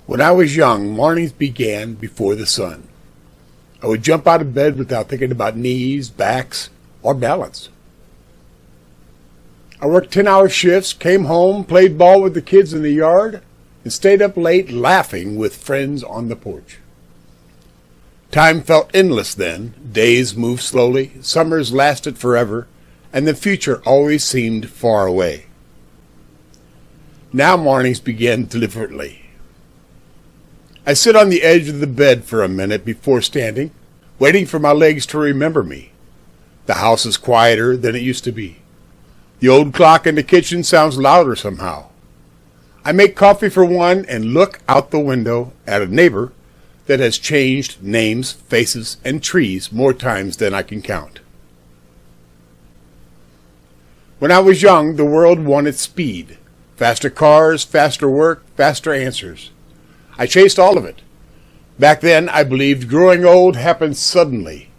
When I was young, mornings began before the sun. I would jump out of bed without thinking about knees, backs, or balance. I worked 10-hour shifts, came home, played ball with the kids in the yard, and stayed up late laughing with friends on the porch. Time felt endless then. Days moved slowly, summers lasted forever, and the future always seemed far away. Now mornings begin differently. I sit on the edge of the bed for a minute before standing, waiting for my legs to remember me. The house is quieter than it used to be. The old clock in the kitchen sounds louder somehow. I make coffee for one and look out the window at a neighbor that has changed names, faces, and trees more times than I can count. When I was young, the world wanted speed. Faster cars, faster work, faster answers. I chased all of it. Back then, I believed growing old happened suddenly,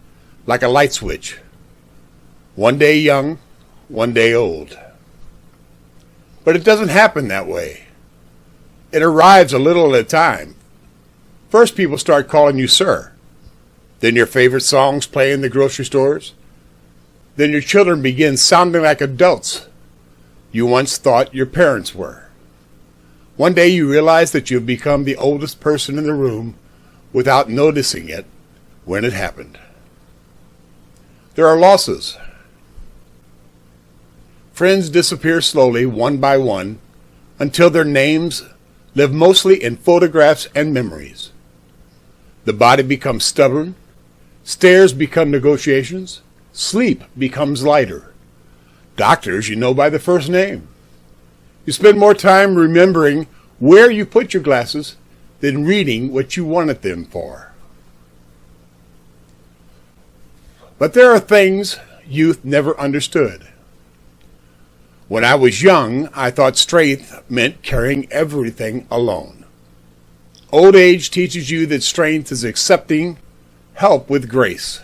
like a light switch. One day young, one day old. But it doesn't happen that way. It arrives a little at a time. First, people start calling you sir. Then your favorite songs play in the grocery stores. Then your children begin sounding like adults you once thought your parents were. One day you realize that you've become the oldest person in the room without noticing it when it happened. There are losses. Friends disappear slowly, one by one, until their names live mostly in photographs and memories. The body becomes stubborn, stairs become negotiations, sleep becomes lighter. Doctors you know by the first name. You spend more time remembering where you put your glasses than reading what you wanted them for. But there are things youth never understood. When I was young, I thought strength meant carrying everything alone. Old age teaches you that strength is accepting help with grace.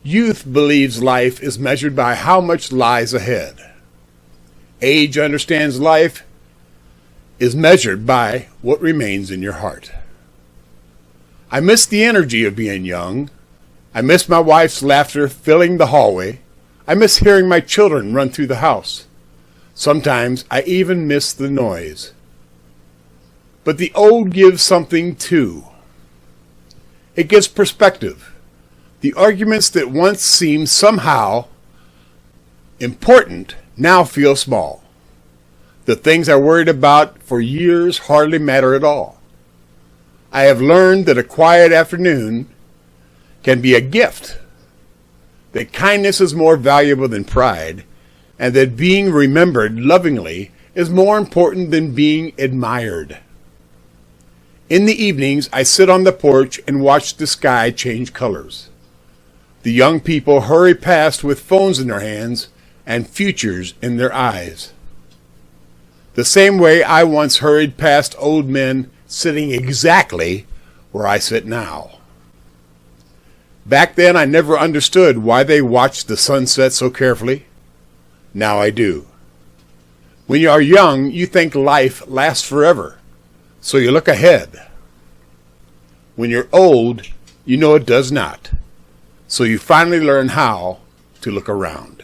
Youth believes life is measured by how much lies ahead. Age understands life is measured by what remains in your heart. I miss the energy of being young. I miss my wife's laughter filling the hallway. I miss hearing my children run through the house. Sometimes I even miss the noise. But the old gives something too. It gives perspective. The arguments that once seemed somehow important now feel small. The things I worried about for years hardly matter at all. I have learned that a quiet afternoon can be a gift, that kindness is more valuable than pride, and that being remembered lovingly is more important than being admired. In the evenings, I sit on the porch and watch the sky change colors. The young people hurry past with phones in their hands and futures in their eyes. The same way I once hurried past old men sitting exactly where I sit now. Back then I never understood why they watched the sunset so carefully. Now I do. When you are young, you think life lasts forever, so you look ahead. When you're old, you know it does not, so you finally learn how to look around.